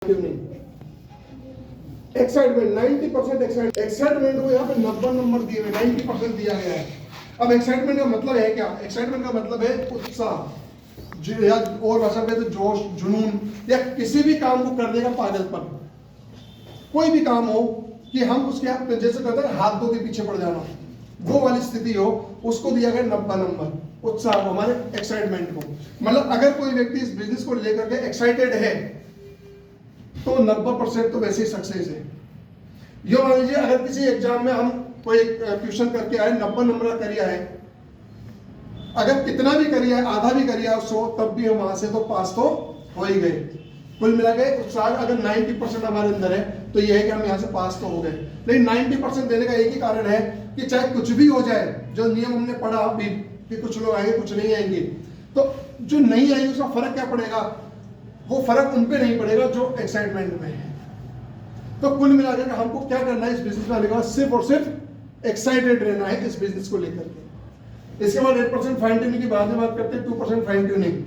क्यों नहीं? Excitement 90% excitement को यहाँ पे 90 नंबर दिए हुए 90% दिया गया है। अब एक्साइटमेंट का मतलब है क्या? एक्साइटमेंट का मतलब है उत्साह, या और भाषा में तो जोश, जुनून, या किसी भी काम को करने का पागलपन। कोई भी काम हो कि हम उसके जैसे कहते हैं हाथ धो के पीछे पड़ जाना, वो वाली स्थिति हो, उसको दिया गया 90 नंबर उत्साह को, हमारे एक्साइटमेंट को। मतलब अगर कोई व्यक्ति इस बिजनेस को लेकर के एक्साइटेड है तो 90% तो वैसे ही सक्सेस है। यो मान लीजिए अगर किसी एग्जाम में हम कोई ट्यूशन करके आए, 90 नंबर का करिया है, अगर कितना भी करिया है, आधा भी करिया 100, तब भी हम वहां से तो पास तो हो ही गए। कुल मिला के उत्साह अगर 90% हमारे अंदर है तो यह है कि हम यहाँ से पास तो हो गए। लेकिन 90% देने का एक ही कारण है कि चाहे कुछ भी हो जाए, जो नियम हमने पढ़ा अभी कि कुछ लोग आएंगे कुछ नहीं आएंगे, तो जो नहीं आएंगे उसका फर्क क्या पड़ेगा? वो फर्क उन पे नहीं पड़ेगा जो एक्साइटमेंट में है। तो कुल मिलाकर हमको क्या करना है इस बिजनेस में आने के बाद? सिर्फ और सिर्फ एक्साइटेड रहना है इस बिजनेस को लेकर के। इसके बाद 8% फाइन ट्यूनिंग की बाद में बात करते हैं। 2% फाइन ट्यूनिंग।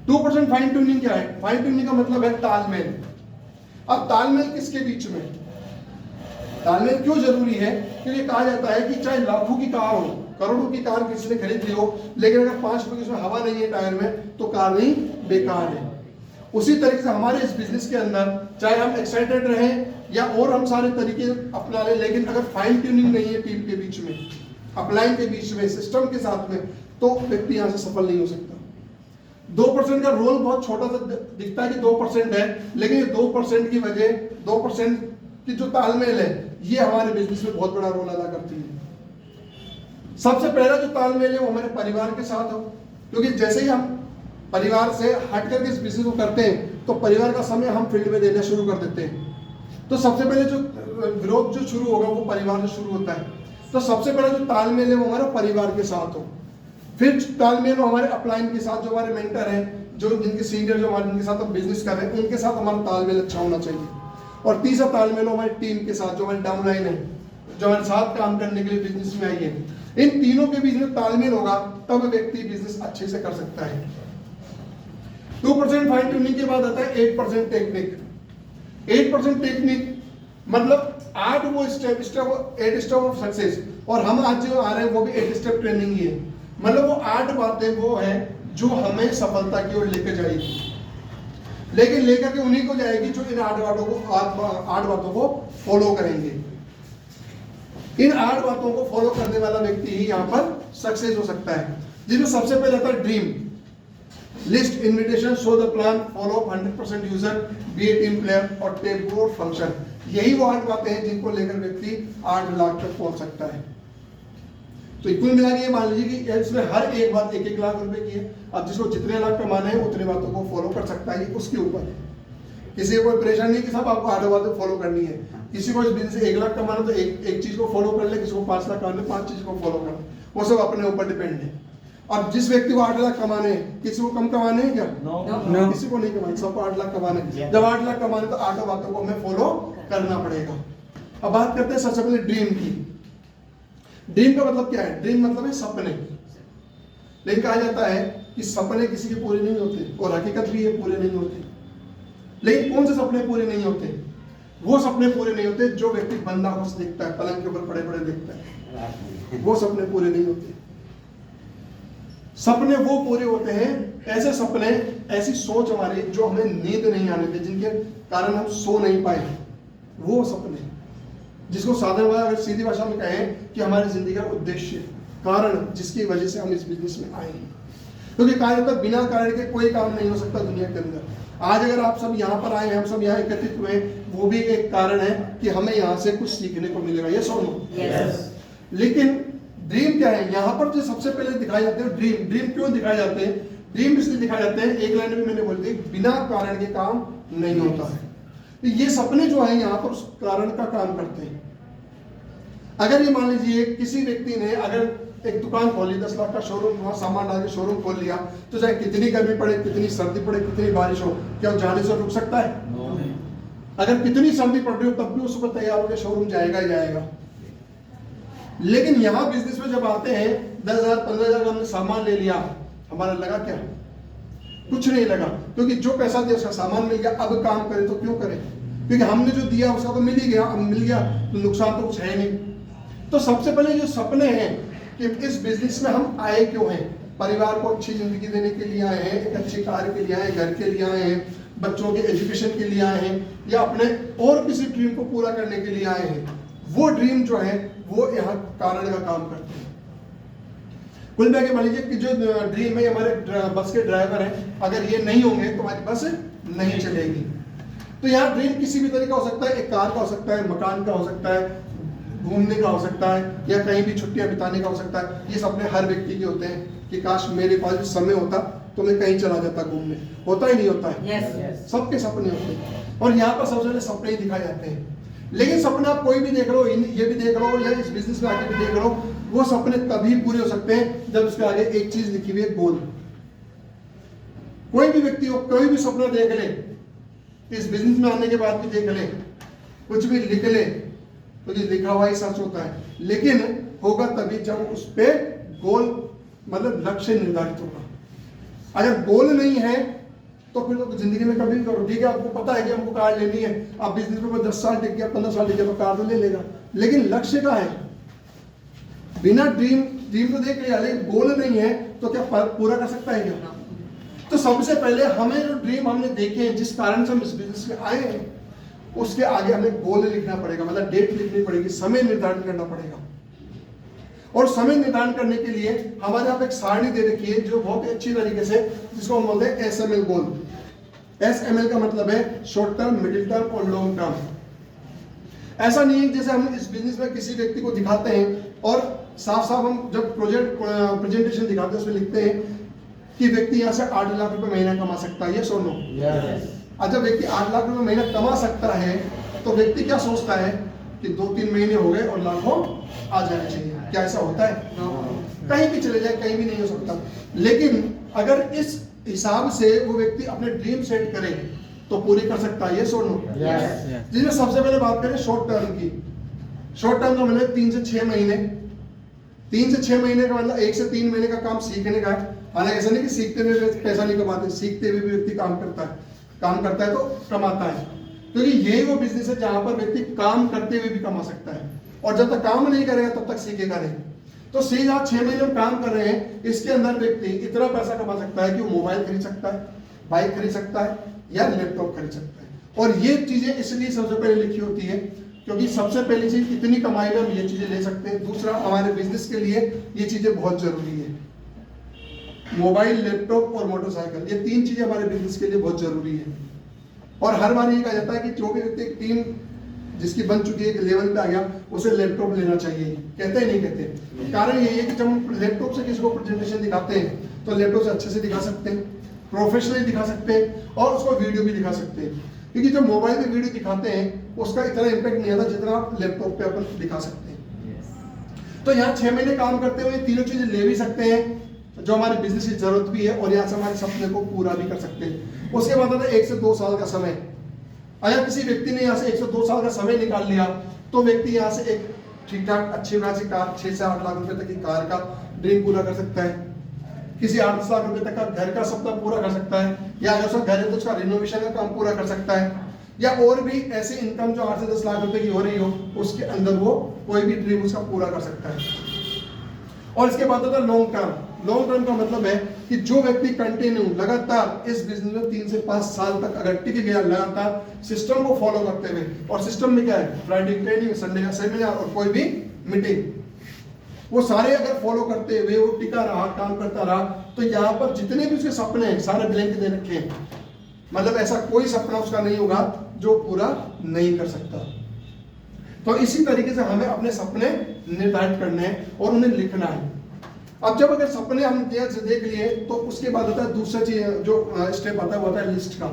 2% फाइन ट्यूनिंग क्या है? फाइन ट्यूनिंग का मतलब है तालमेल। अब तालमेल किसके बीच में? तालमेल क्यों जरूरी है? क्योंकि कहा जाता है कि चाहे लाखों की कार हो, करोड़ों की कार किसी ने खरीद ली हो, लेकिन अगर 5 रुपए की उसमें हवा नहीं है टायर में, तो कार नहीं, बेकार है। उसी तरीके से हमारे इस बिजनेस के अंदर चाहे हम एक्साइटेड रहें या और हम सारे तरीके अपना लें, लेकिन अगर फाइन ट्यूनिंग नहीं है टीम के बीच में, अपलाइन के बीच में, सिस्टम के साथ में, तो व्यक्ति यहाँ से सफल नहीं हो सकता। 2% का रोल बहुत छोटा सा दिखता है कि 2% है, लेकिन ये 2% की वजह, 2% की जो तालमेल है, ये हमारे बिजनेस में बहुत बड़ा रोल अदा करती है। सबसे पहला जो तालमेल है वो हमारे परिवार के साथ हो, क्योंकि जैसे ही हम परिवार से हट करके इस बिजनेस को करते हैं तो परिवार का समय हम फील्ड में देना शुरू कर देते हैं। तो सबसे पहले जो विरोध जो शुरू होगा वो परिवार से शुरू होता है। तो सबसे पहले जो तालमेल है वो हमारा परिवार के साथ हो। फिर तालमेल हो हमारे अपलाइन के साथ, जो हमारे मेंटर हैं, जो जिनके सीनियर, जो हमारे जिनके साथ हम बिजनेस कर रहे हैं, उनके साथ हमारा तालमेल अच्छा होना चाहिए। और तीसरा तालमेल हो हमारी टीम के साथ, जो हमारी डाउनलाइन है, जो हमारे साथ काम करने के लिए बिजनेस में आई है। इन तीनों के बीच में तालमेल होगा तब व्यक्ति बिजनेस अच्छे से कर सकता है। 2% फाइन ट्यूनिंग के बाद आता है 8% टेक्निक। 8% टेक्निक मतलब 8 स्टेप ऑफ सक्सेस, और हम आज जो आ रहे हैं वो भी 8 स्टेप ट्रेनिंग ही है। मतलब वो 8 बातें वो है जो हमें सफलता की ओर लेकर जाएगी, लेकिन लेकर के उन्हीं को जाएगी जो इन 8 बातों को फॉलो करेंगे। इन 8 बातों को फॉलो करने वाला व्यक्ति ही यहाँ पर सक्सेस हो सकता है। जिसमें सबसे पहले आता है dream, list, invitation, show the plan, follow 100% user, be a team player और टेक ग्रो फंक्शन। यही वो 8 बातें हैं जिनको लेकर व्यक्ति 8 लाख तक पहुंच सकता है। तो कुल मिला के ये मान लीजिए कि इसमें हर एक बात 1-1 लाख रुपए की है। अब जिसको जितने लाख कमाने हैं उतने बातों को फॉलो कर सकता है, उसके ऊपर है। किसी को कोई परेशानी नहीं कि सब आपको 8 बातें फॉलो करनी है। किसी को इस बिजनेस से 1 लाख कमाना तो एक चीज को फॉलो कर ले, किसी को 5 लाख कमाना 5 चीज को फॉलो करना, वो सब अपने ऊपर डिपेंड है। अब जिस व्यक्ति को 8 लाख कमाने हैं, किसी को कम कमाने हैं क्या? No. किसी को नहीं कमाने, सबको 8 लाख कमाने। जब 8 लाख कमाने तो 8 बातों को हमें फॉलो करना पड़ेगा। अब बात करते हैं सबसे पहले ड्रीम की। ड्रीम का मतलब क्या है? ड्रीम मतलब है सपने। लेकिन कहा जाता है कि सपने किसी के पूरे नहीं होते, और हकीकत भी ये पूरे नहीं होते। लेकिन कौन से सपने पूरे नहीं होते? वो सपने पूरे नहीं होते जो व्यक्ति बंदा खुश देखता है, पलंग के ऊपर बड़े बड़े देखता है, वो सपने पूरे नहीं होते। सपने वो पूरे होते हैं, ऐसे सपने, ऐसी सोच हमारी जो हमें नींद नहीं आने दे, जिनके कारण हम सो नहीं पाए, वो सपने, जिसको साधारण अगर सीधी भाषा में कहें कि हमारी जिंदगी का उद्देश्य, कारण, जिसकी वजह से हम इस बिजनेस में आए हैं। क्योंकि कारण तक बिना कारण के कोई काम नहीं हो सकता दुनिया के अंदर। आज अगर आप सब यहाँ पर आए हैं, हम सब यहाँ एकत्रित हुए, वो भी एक कारण है कि हमें यहाँ से कुछ सीखने को मिलेगा। ये सुनो, लेकिन ड्रीम क्या है? यहाँ पर जो सबसे पहले दिखाए जाते हैं ड्रीम। ड्रीम क्यों दिखाए जाते हैं? ड्रीम इसलिए दिखाए जाते हैं, एक लाइन में मैंने बोल दी, बिना कारण के काम नहीं होता है। तो ये सपने जो है यहाँ पर उस कारण का काम करते हैं। अगर ये मान लीजिए किसी व्यक्ति ने अगर एक दुकान खोली, 10 लाख का शोरूम, वहां सामान डाल के शोरूम खोल लिया, तो चाहे कितनी गर्मी पड़े, कितनी सर्दी पड़े, कितनी बारिश हो, क्या वो जाने से रुक सकता है? नहीं। अगर कितनी सर्दी पड़ रही हो तब भी उस पर तैयार होकर शोरूम जाएगा ही जाएगा। लेकिन यहाँ बिजनेस में जब आते हैं 10,000 15,000 का हमने सामान ले लिया, हमारा लगा क्या? कुछ नहीं लगा, क्योंकि जो पैसा दिया उसका सामान मिल गया। अब काम करे तो क्यों करे, क्योंकि हमने जो दिया उसका तो मिल ही गया, अब मिल गया तो नुकसान तो कुछ है नहीं। तो सबसे पहले जो सपने हैं कि इस बिजनेस में हम आए क्यों हैं, परिवार को अच्छी जिंदगी देने के लिए आए हैं, एक अच्छी कार के लिए आए हैं, घर के लिए आए हैं, बच्चों के एजुकेशन के लिए आए हैं, या अपने और किसी ड्रीम को पूरा करने के लिए आए हैं, वो ड्रीम जो है वो यहाँ कारण का काम करते हैं। कुल मिला के मान लीजिए कि जो ड्रीम है हमारे बस के ड्राइवर हैं, अगर ये नहीं होंगे तो हमारी बस नहीं चलेगी। तो यहाँ ड्रीम किसी भी तरह का हो सकता है, एक कार का हो सकता है, मकान का हो सकता है, घूमने का हो सकता है, या कहीं भी छुट्टियां बिताने का हो सकता है। ये सपने हर व्यक्ति के होते हैं कि काश मेरे पास समय होता तो मैं कहीं चला जाता घूमने, होता ही नहीं होता है। yes. सबके सपने होते हैं, और यहाँ पर सबसे पहले सपने ही दिखाए जाते हैं। लेकिन सपने आप कोई भी देख लो, ये भी देख लो, या इस बिजनेस में आगे भी देख लो, वो सपने तभी पूरे हो सकते हैं जब उसके आगे एक चीज लिखी हुई है, गोल। कोई भी व्यक्ति हो, कोई भी सपना देख ले, इस बिजनेस में आने के बाद भी देख ले, कुछ भी लिख ले, तो ये लिखा हुआ ही सच होता है, लेकिन होगा तभी जब उस पे गोल मतलब लक्ष्य निर्धारित होगा। अगर गोल नहीं है तो फिर तो जिंदगी में कभी भी करो, ठीक है आपको पता है कि हमको कार लेनी है, आप बिजनेस में 10 साल टिक गया, 15 साल टिक गया तो कार तो ले लेगा, लेकिन लक्ष्य का है। बिना ड्रीम तो देख लिया, लेकिन गोल नहीं है तो क्या पूरा कर सकता है क्या? तो सबसे पहले हमें जो ड्रीम हमने देखे हैं, जिस कारण से हम इस बिजनेस में आए हैं, उसके आगे हमें गोल लिखना पड़ेगा, मतलब डेट लिखनी पड़ेगी, समय निर्धारण करना पड़ेगा। और समय निर्धारण करने के लिए हमारे यहाँ पे एक सारणी दे रखी है जो बहुत ही अच्छी तरीके से, जिसको हम बोलते हैं SML गोल। SML का मतलब है शॉर्ट टर्म, मिडिल टर्म और लॉन्ग टर्म। ऐसा नहीं है जैसे हम इस बिजनेस में किसी व्यक्ति को दिखाते हैं और साफ साफ हम जब प्रेजेंटेशन दिखाते हैं उसमें लिखते हैं कि व्यक्ति यहाँ से 8 लाख रुपए महीना कमा सकता है, ये सुनो। जब व्यक्ति 8 लाख रुपए महीना कमा सकता है तो व्यक्ति क्या सोचता है कि 2-3 महीने हो गए और लाखों आ जाना चाहिए। क्या ऐसा होता है? कहीं भी चले जाए, कहीं भी नहीं हो सकता। लेकिन अगर इस हिसाब से वो व्यक्ति अपने ड्रीम सेट करे तो पूरी कर सकता है, ये सुनो। जिसमें सबसे पहले बात करें शॉर्ट टर्म की। शॉर्ट टर्म का मतलब 3 से 6 महीने। 3 से 6 महीने का मतलब 1 से 3 महीने का काम सीखने का है। हालांकि ऐसा नहीं कि सीखते हुए पैसा नहीं कमाते, सीखते हुए भी व्यक्ति काम करता है तो कमाता है, क्योंकि यही वो बिजनेस है जहां पर व्यक्ति काम करते हुए भी कमा सकता है, और जब तक काम नहीं करेगा तब तक सीखेगा नहीं। तो सीधा 6 महीने में काम कर रहे हैं, इसके अंदर व्यक्ति इतना पैसा कमा सकता है कि वो मोबाइल खरीद सकता है, बाइक खरीद सकता है, या लैपटॉप खरीद सकता है। और ये चीजें इसलिए सबसे पहले लिखी होती है क्योंकि सबसे पहली चीज, इतनी कमाई में हम ये चीजें ले सकते हैं। दूसरा, हमारे बिजनेस के लिए ये चीजें बहुत जरूरी है। मोबाइल, लैपटॉप और मोटरसाइकिल, ये 3 चीजें हमारे बिजनेस के लिए बहुत जरूरी है। और हर बार ये कहा जाता है कि जो भी व्यक्ति टीम जिसकी बन चुकी है, एक लेवल पे आ गया, उसे लैपटॉप लेना चाहिए। कहते हैं नहीं कहते? कारण ये है कि जब हम लैपटॉप से किसी को प्रेजेंटेशन दिखाते हैं तो लैपटॉप से अच्छे से दिखा सकते हैं, प्रोफेशनली दिखा सकते हैं, और उसको वीडियो भी दिखा सकते हैं। क्योंकि जब मोबाइल पे वीडियो दिखाते हैं उसका इतना इम्पैक्ट नहीं आता जितना आप लैपटॉप पे अपन दिखा सकते हैं। तो यहाँ 6 महीने काम करते हुए तीनों चीजें ले भी सकते हैं जो हमारे बिजनेस की जरूरत भी है, और यहाँ से हमारे सपने को पूरा भी कर सकते हैं। उसके बाद आता है 1 से 2 साल का समय। अगर किसी व्यक्ति ने यहाँ से 1 से 2 साल का समय निकाल लिया तो व्यक्ति यहाँ से एक ठीक ठाक अच्छी खासी कार, 6 से 8 लाख रुपए तक की कार का ड्रीम पूरा कर सकता है। किसी 8 लाख रुपए तक का घर का सपना पूरा कर सकता है, या अगर उसका घर है तो उसका रिनोवेशन का काम पूरा कर सकता है, या और भी ऐसी इनकम जो 8 से 10 लाख रुपए की हो रही हो उसके अंदर वो कोई भी ड्रीम उसका पूरा कर सकता है। और इसके बाद होता है लॉन्ग टर्म। लॉन्ग टर्म का मतलब है कि जो व्यक्ति कंटिन्यू लगातार इस बिजनेस में 3 से 5 साल तक अगर टिक गया लगातार सिस्टम को फॉलो करते हुए, और सिस्टम में क्या है, फ्राइडे ट्रेनिंग, संडे का सेमिनार और कोई भी मीटिंग, वो सारे अगर फॉलो करते हुए वो टिका रहा, काम करता रहा, तो यहाँ पर जितने भी उसके सपने हैं सारे ब्लैंक दे रखे हैं। मतलब ऐसा कोई सपना उसका नहीं होगा जो पूरा नहीं कर सकता। तो इसी तरीके से हमें अपने सपने निर्धारित करने हैं और उन्हें लिखना है। अब जब अगर सपने हम देख लिए तो उसके बाद आता है दूसरा चीज जो स्टेप आता है वो आता है लिस्ट का।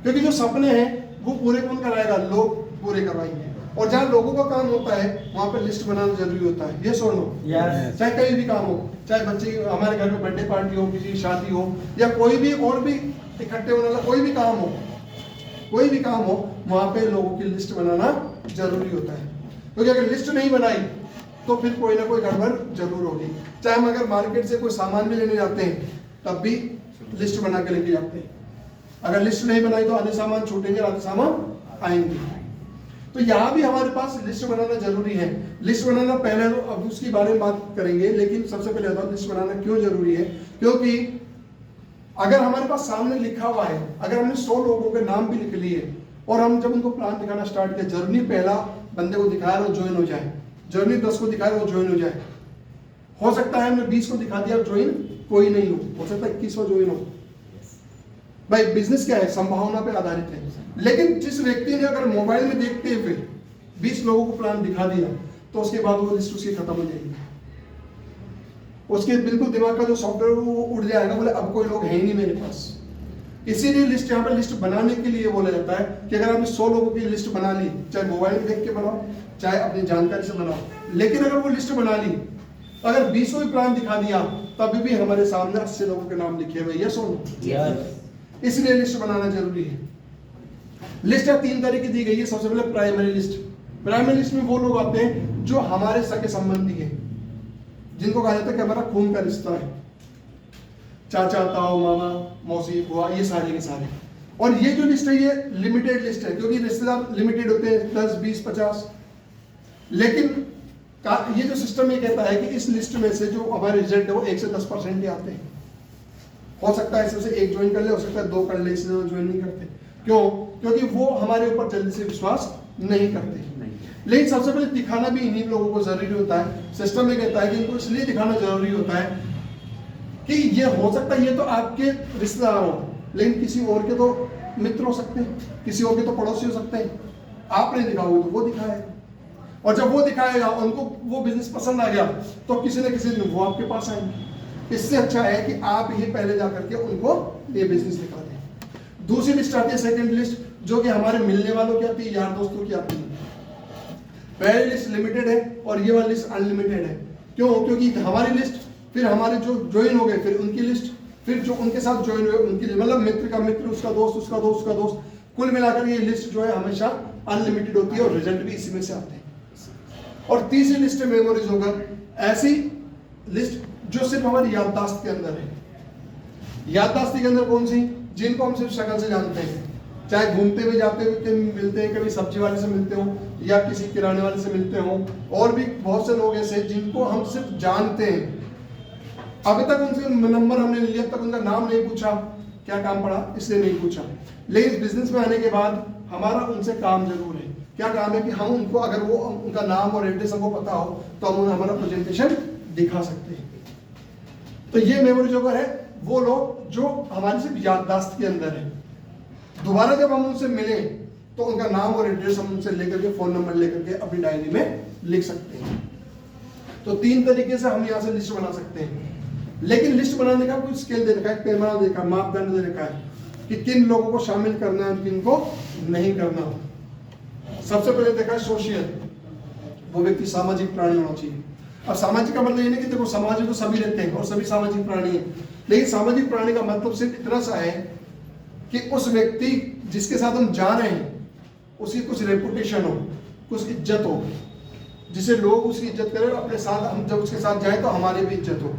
क्योंकि जो सपने हैं वो पूरे कौन कराएगा, लोग पूरे करवाएंगे, और जहाँ लोगों का काम होता है वहां पर लिस्ट बनाना जरूरी होता है। ये सुनो, चाहे कहीं भी काम हो, चाहे बच्चे हमारे घर में बर्थडे पार्टी हो, किसी की शादी हो, या कोई भी और भी इकट्ठे होने वाला कोई भी काम हो, वहां पे लोगों की लिस्ट बनाना जरूरी होता है। क्योंकि अगर लिस्ट नहीं बनाई तो फिर कोई ना कोई गड़बड़ जरूर होगी। चाहे हम अगर मार्केट से कोई सामान भी लेने जाते हैं तब भी लिस्ट बना के लेके जाते हैं। अगर लिस्ट नहीं बनाई तो आधे सामान छूटेंगे, आधे सामान आएंगे। तो यहाँ भी हमारे पास लिस्ट बनाना जरूरी है। लिस्ट बनाना पहले तो अब उसके बारे में बात करेंगे, लेकिन सबसे पहले बताओ लिस्ट बनाना क्यों जरूरी है। क्योंकि अगर हमारे पास सामने लिखा हुआ है, अगर हमने 100 लोगों के नाम भी लिख लिए और हम जब उनको प्लान दिखाना स्टार्ट किया, जर्नी पहला बंदे को दिखाया वो ज्वाइन हो जाए, जर्नी 10 को दिखाया वो ज्वाइन हो जाए, हो सकता है हमने 20 को दिखा दिया ज्वाइन कोई नहीं हो सकता है 21वां ज्वाइन हो। भाई बिजनेस क्या है, संभावना पे आधारित है। लेकिन जिस व्यक्ति ने अगर मोबाइल में देखते हुए 20 लोगों को प्लान दिखा दिया तो उसके बाद वो लिस्ट उसकी खत्म हो जाएगी, उसके बिल्कुल दिमाग का जो सॉफ्टवेयर वो उड़ जाएगा, बोले अब कोई लोग है ही नहीं मेरे पास। इसीलिए लिस्ट यहाँ पर लिस्ट बनाने के लिए बोला जाता है कि अगर आपने 100 लोगों की लिस्ट बना ली, चाहे मोबाइल में देख के बनाओ चाहे अपनी जानकारी से बनाओ, लेकिन अगर वो लिस्ट बना ली, अगर 20 को भी प्लान दिखा दिया तभी भी हमारे सामने 80 लोगों के नाम लिखे हुए, यस और नो। इसलिए लिस्ट बनाना जरूरी है। लिस्ट 3 तरह की दी गई है। सबसे पहले प्राइमरी लिस्ट। प्राइमरी लिस्ट में वो लोग आते हैं जो हमारे सगे संबंधी है, जिनको कहा जाता है कि हमारा खून का रिश्ता है, चाचा ताऊ मामा मौसी बुआ, ये सारे के सारे। और ये जो लिस्ट है ये लिमिटेड लिस्ट है, क्योंकि रिश्तेदार लिमिटेड होते हैं 10 20 50। लेकिन ये जो सिस्टम ये कहता है कि इस लिस्ट में से जो हमारे रिजल्ट है वो 1 से 10% ही आते हैं। हो सकता है इसमें से 1 ज्वाइन कर ले, हो सकता है 2 कर ले, इससे ज्वाइन नहीं करते। क्यों? क्योंकि वो हमारे ऊपर जल्दी से विश्वास नहीं करते। लेकिन सबसे पहले दिखाना भी इन्हीं लोगों को जरूरी होता है। सिस्टम में कहता है कि इनको इसलिए दिखाना जरूरी होता है कि ये हो सकता है ये तो आपके रिश्तेदार हो, लेकिन किसी और के तो मित्र हो सकते हैं, किसी और के तो पड़ोसी हो सकते हैं। आप नहीं दिखाओगे तो वो दिखाएगा, और जब वो दिखाएगा उनको वो बिजनेस पसंद आ गया तो किसी न किसी दिन वो आपके पास आएंगे। इससे अच्छा है कि आप ही पहले जाकर के उनको ये बिजनेस दिखा दें। दूसरी लिस्ट आती है सेकंड लिस्ट, जो कि हमारे मिलने वालों की आती है, यार दोस्तों की आती है। पहली लिस्ट लिमिटेड है और ये वाली लिस्ट अनलिमिटेड है। क्यों? क्योंकि हमारी लिस्ट, फिर हमारे जो ज्वाइन हो गए, फिर उनकी लिस्ट, फिर जो उनके साथ ज्वाइन हुए उनकी, मतलब मित्र का मित्र, उसका दोस्त, उसका दोस्त, उसका दोस्त, कुल मिलाकर ये लिस्ट जो है हमेशा अनलिमिटेड होती है और रिजल्ट भी इसी में से आते हैं। और तीसरी लिस्ट है मेमोरीज होगा, ऐसी लिस्ट जो सिर्फ हमारी याददाश्त के अंदर है। याददाश्त के अंदर कौन सी? जिनको हम सिर्फ शक्ल से जानते हैं, चाहे घूमते हुए जाते हुए मिलते हैं, कभी सब्जी वाले से मिलते हो या किसी किराने वाले से मिलते हो, और भी बहुत से लोग ऐसे जिनको हम सिर्फ जानते हैं, अभी तक उनसे नंबर हमने लिया, तक उनका नाम नहीं पूछा, क्या काम पड़ा इसलिए नहीं पूछा। लेकिन इस बिजनेस में आने के बाद हमारा उनसे काम जरूर है। क्या काम है कि हम उनको, अगर वो उनका नाम और एड्रेस हमको पता हो तो हम उन्हें हमारा प्रेजेंटेशन दिखा सकते हैं। तो ये मेमोरी जोकर है वो लोग जो हमारी सिर्फ याददाश्त के अंदर है। दोबारा जब हम उनसे मिले तो उनका नाम और एड्रेस हम उनसे लेकर के, फोन नंबर लेकर के अपनी डायरी में लिख सकते हैं। तो 3 तरीके से हम यहाँ से लिस्ट बना सकते हैं। लेकिन लिस्ट बनाने का कुछ स्केल दे रखा है, पैमाना दे रखा है, मापदंड दे रखा है कि किन लोगों को शामिल करना है और किन को नहीं करना। सबसे पहले देखा है सोशल, वो व्यक्ति सामाजिक प्राणी होना चाहिए। अब सामाजिक का मतलब ये नहीं कि देखो समाज में तो सभी रहते हैं और सभी सामाजिक प्राणी हैं, लेकिन सामाजिक प्राणी का मतलब सिर्फ इतना सा है कि उस व्यक्ति जिसके साथ हम जा रहे हैं उसकी कुछ रेपुटेशन हो, कुछ इज्जत हो, जिसे लोग उसकी इज्जत करें, अपने साथ हम जब उसके साथ जाए तो हमारी भी इज्जत हो।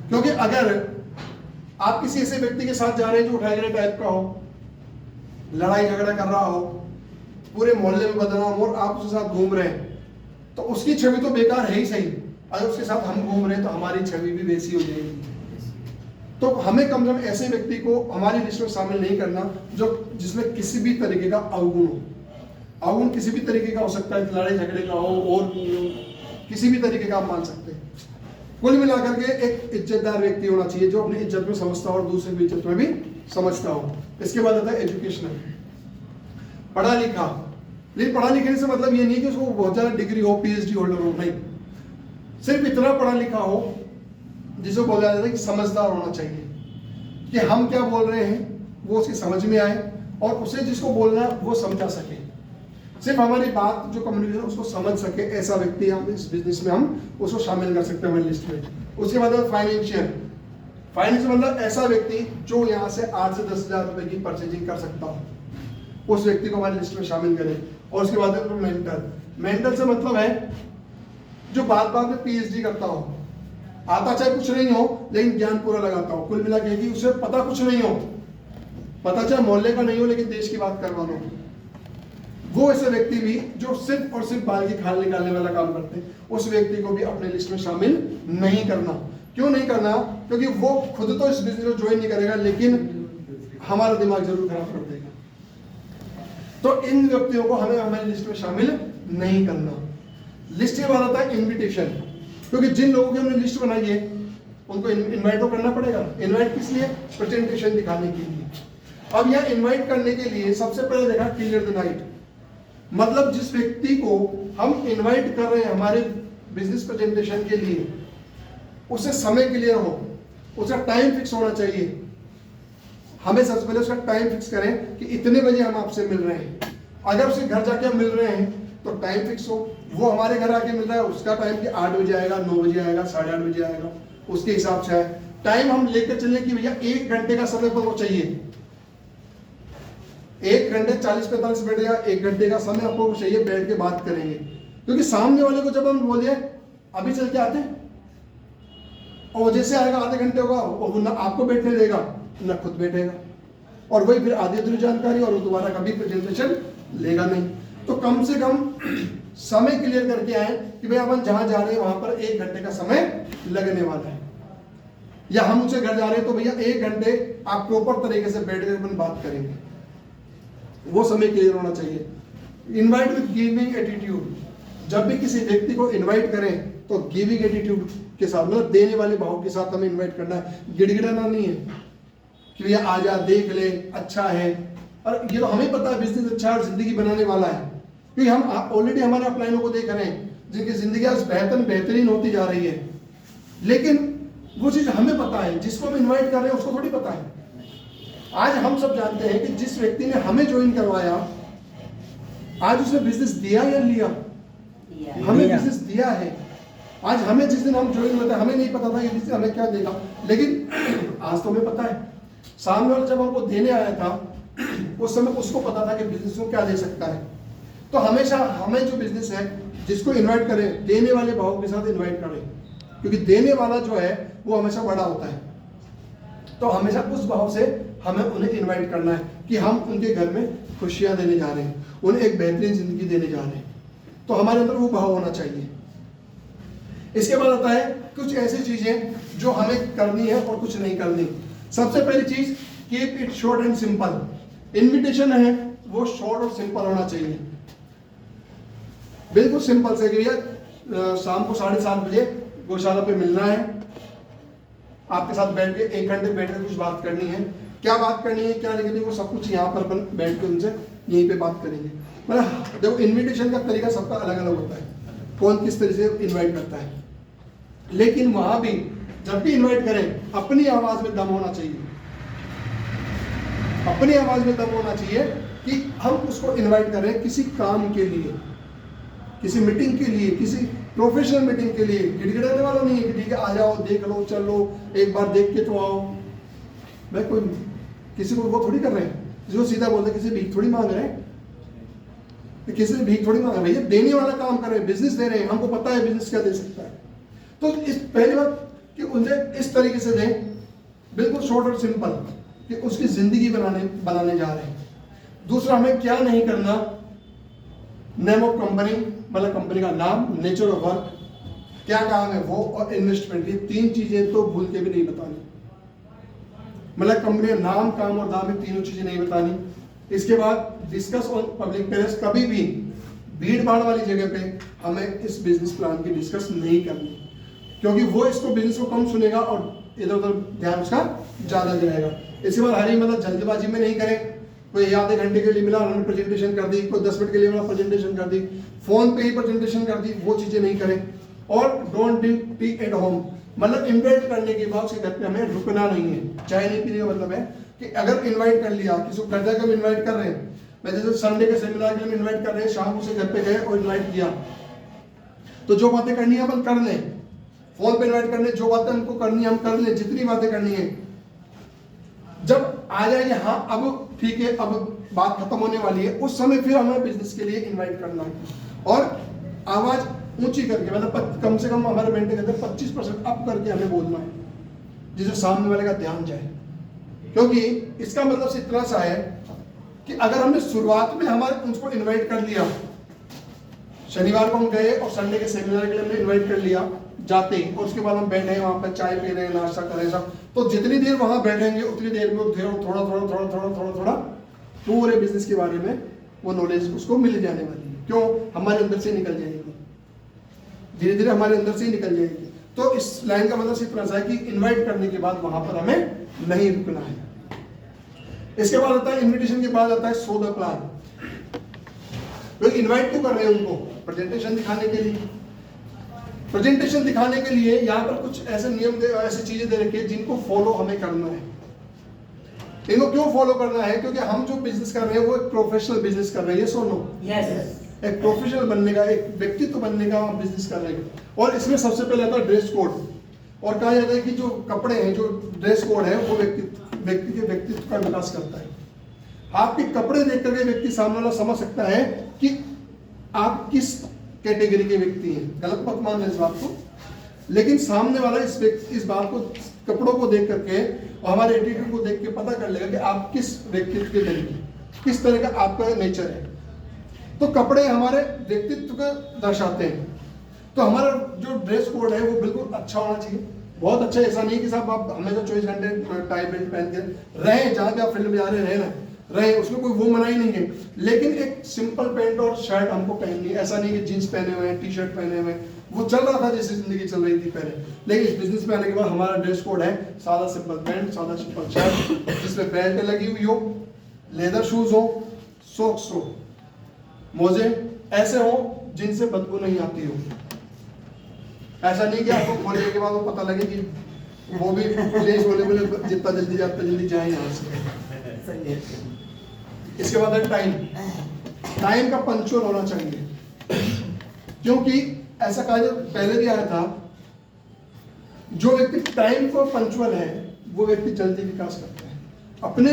क्योंकि अगर आप किसी ऐसे व्यक्ति के साथ जा रहे हैं जो उठाए टाइप का हो, लड़ाई झगड़ा कर रहा हो, पूरे मोहल्ले में बदनाम हो, और आप उसके साथ घूम रहे हैं, तो उसकी छवि तो बेकार है ही सही। अगर उसके साथ हम घूम रहे हैं तो हमारी छवि भी वैसी हो जाएगी। तो हमें कम से कम ऐसे व्यक्ति को हमारी लिस्ट में शामिल नहीं करना जो जिसमें किसी भी तरीके का अवगुण हो। अवगुण किसी भी तरीके का हो सकता है, लड़ाई झगड़े का हो और किसी भी तरीके का आप मान सकते हैं। कुल मिलाकर के एक इज्जतदार व्यक्ति होना चाहिए जो अपनी इज्जत में समझता हो और दूसरे की इज्जत में भी समझता हो। इसके बाद आता है एजुकेशनल, पढ़ा लिखा। लेकिन पढ़ा लिखने से मतलब ये नहीं कि उसको बहुत ज्यादा डिग्री हो, पीएचडी होल्डर हो, नहीं, सिर्फ इतना पढ़ा लिखा हो जिसे बोला जाता है कि समझदार होना चाहिए कि हम क्या बोल रहे हैं वो उसकी समझ में आए और उसे जिसको बोलना है वो समझा सके, सिर्फ हमारी बात जो कम्युनिकेशन उसको समझ सके, ऐसा व्यक्ति हम इस बिजनेस में हम उसको शामिल कर सकते हैं हमारी लिस्ट में। उसके बाद फाइनेंशियल, फाइनेंस मतलब ऐसा व्यक्ति जो यहाँ से 8 से 10 हज़ार रुपए की परचेजिंग कर सकता हो, उस व्यक्ति को हमारी लिस्ट में शामिल करें। और उसके बाद मेंटल, मेंटल से मतलब है जो बात बात में पीएचडी करता हो, आता चाहे कुछ नहीं हो लेकिन ज्ञान पूरा लगाता हो, कुल मिला के कि उसे पता कुछ नहीं हो, पता चाहे मोहल्ले का नहीं हो लेकिन देश की बात करवा लो, वो ऐसे व्यक्ति भी जो सिर्फ और सिर्फ बाल की खाल निकालने वाला काम करते हैं, उस व्यक्ति को भी अपने लिस्ट में शामिल नहीं करना। क्यों नहीं करना? क्योंकि वो खुद तो इस बिजनेस को ज्वाइन नहीं करेगा लेकिन हमारा दिमाग जरूर खराब कर देगा। तो इन व्यक्तियों को हमें हमारी लिस्ट में शामिल नहीं करना। लिस्ट के बाद आता है इनविटेशन, क्योंकि जिन लोगों की हमने लिस्ट बनाई है उनको इनवाइट तो करना पड़ेगा। इनवाइट किस लिए? प्रेजेंटेशन दिखाने के लिए। अब यह इनवाइट करने के लिए सबसे पहले देखा क्लियर द नाइट, मतलब जिस व्यक्ति को हम इनवाइट कर रहे हैं हमारे बिजनेस प्रेजेंटेशन के लिए, उसे समय क्लियर हो, उसका टाइम फिक्स होना चाहिए। हमें सबसे पहले उसका टाइम फिक्स करें कि इतने बजे हम आपसे मिल रहे हैं। अगर उसे घर जाके हम मिल रहे हैं तो टाइम फिक्स हो, वो हमारे घर आके मिल रहा है उसका टाइम कि 8 बजे आएगा, 9 बजे आएगा, 8:30 बजे आएगा, उसके हिसाब से है। टाइम हम लेकर चले कि भैया 1 घंटे का समय पर वो चाहिए, 1 घंटे 40-45 मिनट या 1 घंटे का समय आपको चाहिए, बैठ के बात करेंगे। क्योंकि सामने वाले को जब हम बोले अभी चल के आते हैं, और जैसे आएगा आधे घंटे होगा और ना आपको बैठने देगा ना खुद बैठेगा, और वही फिर आधी अधूरी जानकारी, और वो दोबारा कभी प्रेजेंटेशन लेगा नहीं। तो कम से कम समय क्लियर करके आए कि भाई अपन जहां जा रहे हैं वहां पर 1 घंटे का समय लगने वाला है, या हम उनसे घर जा रहे हैं तो भैया 1 घंटे आप प्रॉपर तरीके से बैठ कर अपन बात करेंगे, वो समय क्लियर होना चाहिए। इनवाइट विद गिविंग एटीट्यूड, जब भी किसी व्यक्ति को इनवाइट करें तो गिविंग एटीट्यूड के साथ, मतलब देने वाले भाव के साथ हमें इनवाइट करना है। गिड़गिड़ाना नहीं है कि भैया आ जा, देख ले, अच्छा है। और ये तो हमें पता है बिजनेस अच्छा है और जिंदगी बनाने वाला है, क्योंकि हम ऑलरेडी हमारे अपलाइनों को देख रहे हैं जिनकी जिंदगी आज बेहतरीन होती जा रही है। लेकिन वो चीज हमें पता है, जिसको हम इन्वाइट कर रहे हैं उसको थोड़ी पता है। आज हम सब जानते हैं कि जिस व्यक्ति ने हमें ज्वाइन करवाया, आज उसने बिजनेस दिया या लिया? हमें बिजनेस दिया है। आज हमें जिस दिन हम ज्वाइन हुए थे हमें नहीं पता था कि बिजनेस हमें क्या देगा, लेकिन आज तो हमें पता है। सामने वाला जब हमको देने आया था उस समय उसको पता था कि बिजनेस को क्या दे सकता है। तो हमेशा हमें जो बिजनेस है जिसको इन्वाइट करें, देने वाले भाव के साथ इन्वाइट करें, क्योंकि देने वाला जो है वो हमेशा बड़ा होता है। तो हमेशा उस भाव से हमें उन्हें इन्वाइट करना है कि हम उनके घर में खुशियां देने जा रहे हैं, उन्हें एक बेहतरीन जिंदगी देने जा रहे हैं। तो हमारे अंदर वो भाव होना चाहिए। इसके बाद आता है कुछ ऐसी चीजें जो हमें करनी है और कुछ नहीं करनी। सबसे पहली चीज, keep it short and simple. Invitation है वो शॉर्ट और सिंपल होना चाहिए, बिल्कुल सिंपल से। भैया शाम को 7:30 बजे गौशाला पे मिलना है, आपके साथ बैठ के 1 घंटे बैठ के कुछ बात करनी है। क्या बात करनी है, क्या नहीं करनी, वो सब कुछ यहाँ पर अपन बैठ के उनसे यहीं पे बात करेंगे। मतलब देखो इनविटेशन का तरीका सबका अलग अलग होता है, कौन किस तरह से इन्वाइट करता है। लेकिन वहां भी जब भी इन्वाइट करें अपनी आवाज में दम होना चाहिए, अपनी आवाज में दम होना चाहिए कि हम उसको इन्वाइट कर रहे हैं किसी काम के लिए, किसी मीटिंग के लिए, किसी प्रोफेशनल मीटिंग के लिए। गिड़गिड़ाने वाला नहीं है कि ठीक है आ जाओ, देख लो, चलो, एक बार देख के तो आओ। मैं कोई किसी को वो थोड़ी कर रहे हैं, जो सीधा बोलते किसी भीख थोड़ी मांग रहे हैं, किसी से भीख थोड़ी मांग रहे हैं। भैया देने वाला काम कर रहे हैं, बिजनेस दे रहे हैं, हमको पता है बिजनेस क्या दे सकता है। तो इस पहली बात कि उनसे इस तरीके से दें, बिल्कुल शॉर्ट और सिंपल, कि उसकी जिंदगी बनाने जा रहे हैं। दूसरा, हमें क्या नहीं करना, नेम ऑफ कंपनी, मतलब कंपनी का नाम, नेचर ऑफ वर्क, क्या काम है वो, और इन्वेस्टमेंट। ये 3 चीजें तो भूल के भी नहीं बतानी। मतलब कंपनी का नाम, काम और दाम, ये तीनों चीजें नहीं बतानी। इसके बाद डिस्कस ऑन पब्लिक प्लेस, कभी भी भीड़ भाड़ वाली जगह पे हमें इस बिजनेस प्लान की डिस्कस नहीं करनी, क्योंकि वो इसको बिजनेस को कम सुनेगा और इधर उधर ध्यान उसका ज्यादा जाएगा। इसके बाद हरी मतलब जल्दबाजी में नहीं करें, कोई आधे घंटे के लिए मिला उन्होंने प्रेजेंटेशन कर दी, कोई 10 मिनट के लिए मिला प्रेजेंटेशन कर दी, फोन पे ही प्रेजेंटेशन कर दी, वो चीजें नहीं करें। और don't drink tea at home, मतलब इन्वाइट करने के बाद उसके घर पे हमें रुकना नहीं है। चाय नहीं पीने का मतलब है कि अगर इन्वाइट कर लिया, किसी को घर जाकर इन्वाइट कर रहे हैं, मैं जैसे संडे के सेमिनार के लिए इन्वाइट कर रहे हैं, शाम को उसे घर पे गए और इन्वाइट किया, तो जो बातें करनी है अपन कर लें। फोन पे इन्वाइट करने, जो बातें हमको करनी है हम कर लें, जितनी बातें करनी है। जब आ जाएंगे हाँ अब ठीक है, अब बात खत्म होने वाली है, उस समय फिर हमें बिजनेस के लिए इन्वाइट करना है। और आवाज ऊंची करके, मतलब कम से कम हमारे मेंटेन कहते हैं 25% अप करके हमें बोलना है, जिससे सामने वाले का ध्यान जाए। क्योंकि इसका मतलब इतना सा है कि अगर हमने शुरुआत में हमारे उसको इनवाइट कर लिया, शनिवार को हम गए और संडे के सेमिनार के लिए हमने इनवाइट कर लिया जाते ही, और उसके बाद हम बैठे वहां पर चाय पी रहे हैं, नाश्ता कर रहे हैं, तो जितनी देर वहां बैठेंगे उतनी देर में थोड़ा पूरे बिजनेस के बारे में वो नॉलेज उसको मिल जाने वाली है। क्यों? हमारे अंदर से निकल जाएगी, धीरे धीरे हमारे अंदर से ही निकल जाएगी। तो इस लाइन का मतलब इतना सा है कि इनवाइट करने के बाद वहां पर हमें नहीं रुकना है। इसके बाद आता है इनविटेशन के बाद आता है सो द प्लान। तो इनवाइट क्यों कर रहे हैं उनको? प्रेजेंटेशन दिखाने के लिए। प्रेजेंटेशन दिखाने के लिए यहाँ पर कुछ ऐसे नियम ऐसी चीजें दे रखी है जिनको फॉलो हमें करना है। इनको क्यों फॉलो करना है? क्योंकि हम जो बिजनेस कर रहे हैं वो एक प्रोफेशनल बिजनेस कर रहे हैं, सो नो एक प्रोफेशनल बनने का, एक व्यक्तित्व बनने का हम बिजनेस कर रहे हैं। और इसमें सबसे पहले आता है ड्रेस कोड, और कहा जाता है कि जो कपड़े हैं, जो ड्रेस कोड है, वो व्यक्ति के व्यक्तित्व का विकास करता है। आपके कपड़े देख करके व्यक्ति सामने वाला समझ सकता है कि आप किस कैटेगरी के व्यक्ति हैं। गलत मत मान लें इस बात को, लेकिन सामने वाला इस बात को, कपड़ों को देख करके और हमारे एटीट्यूड को देख के पता कर लेगा कि आप किस व्यक्तित्व के तरीके, किस तरह का आपका नेचर है। तो कपड़े हमारे व्यक्तित्व को दर्शाते हैं। तो हमारा जो ड्रेस कोड है वो बिल्कुल अच्छा होना चाहिए, बहुत अच्छा। ऐसा नहीं कि साहब आप हमेशा 24 घंटे टाई बेल्ट पहन के रहे, जहाँ भी आप फील्ड में जा रहे हैं रहे, उसमें कोई वो मनाही नहीं है, लेकिन एक सिंपल पैंट और शर्ट हमको पहननी है। ऐसा नहीं कि जीन्स पहने हुए हैं, टी शर्ट पहने हुए हैं, वो चल रहा था जैसे जिंदगी चल रही थी पहले। लेकिन इस बिजनेस में आने के बाद हमारा ड्रेस कोड है सादा सिंपल पैंट, सादा सिंपल शर्ट, जिसमें बेल्ट लगी हुई हो, लेदर शूज हो, सॉक्स हो, मोजे ऐसे हो जिनसे बदबू नहीं आती हो। ऐसा नहीं कि आपको खोलने के बाद वो पता लगे कि वो भी बोले जितना जल्दी जाए यहाँ से। इसके बाद है टाइम का पंक्चुअल होना चाहिए, क्योंकि ऐसा कहा पहले भी आया था, जो व्यक्ति टाइम को पंक्चुअल है वो व्यक्ति जल्दी विकास करता है। अपने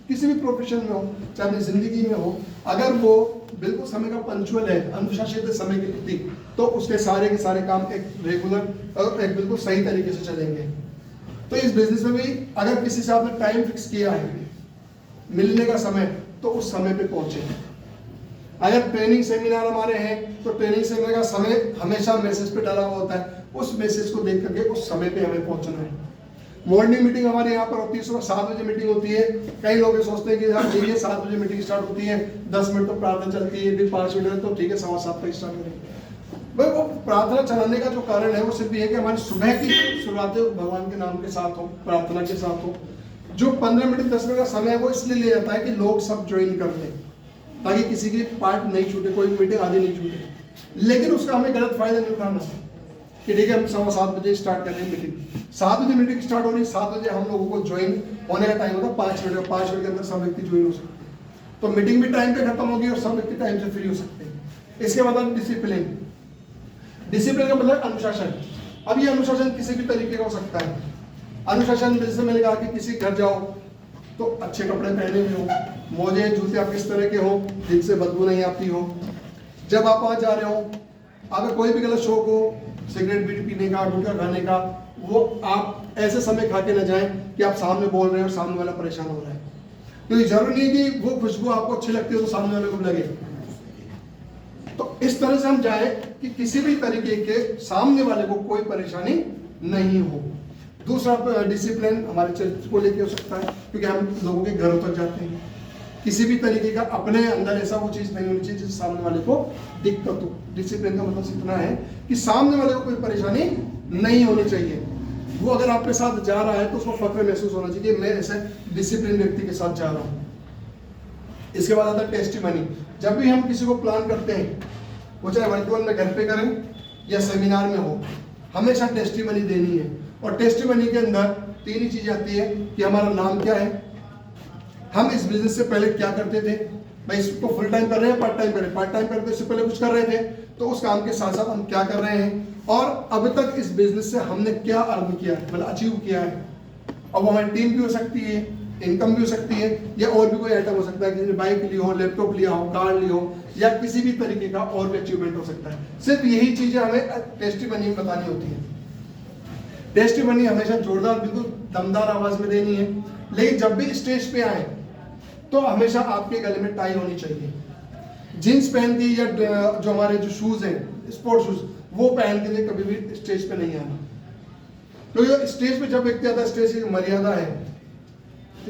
किसी भी प्रोफेशन में हो, चाहे अपनी जिंदगी में हो, अगर वो बिल्कुल समय का पंक्चुअल है, अनुशासित है समय के प्रति, तो उसके सारे के सारे काम एक रेगुलर और एक बिल्कुल सही तरीके से चलेंगे। तो इस बिजनेस में भी अगर किसी से आपने टाइम फिक्स किया है, मिलने का समय, तो उस समय पे पहुंचे। अगर ट्रेनिंग सेमिनार हमारे हैं तो ट्रेनिंग सेमिनार का समय हमेशा मैसेज पे डाला हुआ होता है, उस मैसेज को देख करके उस समय पे हमें पहुंचना है। मॉर्निंग मीटिंग हमारे यहाँ पर होती है, सुबह 7 बजे मीटिंग होती है। कई लोग ये सोचते हैं कि यार ठीक है 7 बजे मीटिंग स्टार्ट होती है, 10 मिनट तो प्रार्थना चलती है, फिर 5 मिनट तो ठीक है 7:15 तक स्टार्ट करेंगे। भाई वो प्रार्थना चलाने का जो कारण है वो सिर्फ ये है कि हमारी सुबह की शुरुआत भगवान के नाम के साथ हो, प्रार्थना के साथ हो। जो 15 मिनट 10 मिनट का समय है वो इसलिए लिया जाता है कि लोग सब ज्वाइन कर लें, ताकि किसी की पार्ट नहीं छूटे, कोई मीटिंग आधी नहीं छूटे। लेकिन उसका हमें गलत फायदा नहीं उठाना कि ठीक है हम 7:15 बजे स्टार्ट कर रहे हैं मीटिंग, 7 बजे मीटिंग स्टार्ट हो रही है, 7 बजे हम लोगों को ज्वाइन होने का टाइम होता है 5 मिनट, 5 मिनट के अंदर सब व्यक्ति ज्वाइन हो सकते हैं। तो मीटिंग भी टाइम पे खत्म होगी और सब व्यक्ति टाइम से फ्री हो सकते हैं। इसके बाद डिसिप्लिन। डिसिप्लिन का मतलब अनुशासन। अब ये अनुशासन किसी भी तरीके का हो सकता है। अनुशासन जैसे मैंने कहा कि किसी घर जाओ तो अच्छे कपड़े पहने हुए हो, मोजे जूते आप किस तरह के हो जिनसे बदबू नहीं आती हो। जब आप वहाँ जा रहे हो, अगर कोई भी गलत शौक हो, सिगरेट बीड़ी पीने का, गुटखा खाने का, वो आप ऐसे समय खा के न जाएं कि आप सामने बोल रहे हैं और सामने वाला परेशान हो रहा है। क्योंकि जरूरी नहीं कि वो खुशबू आपको अच्छी लगती है तो सामने वाले को लगे। तो इस तरह से हम जाए कि किसी भी तरीके के सामने वाले को कोई परेशानी नहीं हो। दूसरा डिसिप्लिन हमारे चरित्र को लेके हो सकता है, क्योंकि हम लोगों के घरों तक जाते हैं। किसी भी तरीके का अपने अंदर ऐसा वो चीज़ नहीं होनी चाहिए जिससे सामने वाले को दिक्कत हो। डिसिप्लिन का मतलब इतना है कि सामने वाले को कोई परेशानी नहीं होनी चाहिए। वो अगर आपके साथ जा रहा है तो उसको फक्र महसूस होना चाहिए कि मैं ऐसे डिसिप्लिन व्यक्ति के साथ जा रहा हूँ। इसके बाद आता है टेस्टिमनी। जब भी हम किसी को प्लान करते हैं, वो चाहे वर्चुअल में घर पे करें या सेमिनार में हो, हमेशा टेस्टिमनी देनी है। और टेस्टिमनी के अंदर 3 ही चीज़ आती है कि हमारा नाम क्या है, हम इस बिजनेस से पहले क्या करते थे, भाई इसको फुल टाइम कर रहे हैं, पार्ट टाइम कर रहे हैं, पार्ट टाइम करते इससे पहले कुछ कर रहे थे तो उस काम के साथ साथ हम क्या कर रहे हैं, और अब तक इस बिजनेस से हमने क्या अर्न किया है, मतलब अचीव किया है। अब वो हमारी टीम भी हो सकती है, इनकम भी हो सकती है, या और भी कोई आइटम हो सकता है, किसी ने बाइक ली हो, लैपटॉप लिया हो, कार ली हो, या किसी भी तरीके का और भी अचीवमेंट हो सकता है। सिर्फ यही चीजें हमें टेस्टिमनी में बतानी होती है। टेस्टिमनी हमेशा जोरदार, बिल्कुल दमदार आवाज में देनी है। लेकिन जब भी स्टेज पे आए तो हमेशा आपके गले में टाई होनी चाहिए। जींस पहन के या जो हमारे जो शूज हैं, स्पोर्ट्स शूज, वो पहन के कभी भी स्टेज पे नहीं आना। तो स्टेज पे जब व्यक्ति आता है, स्टेज की एक मर्यादा है,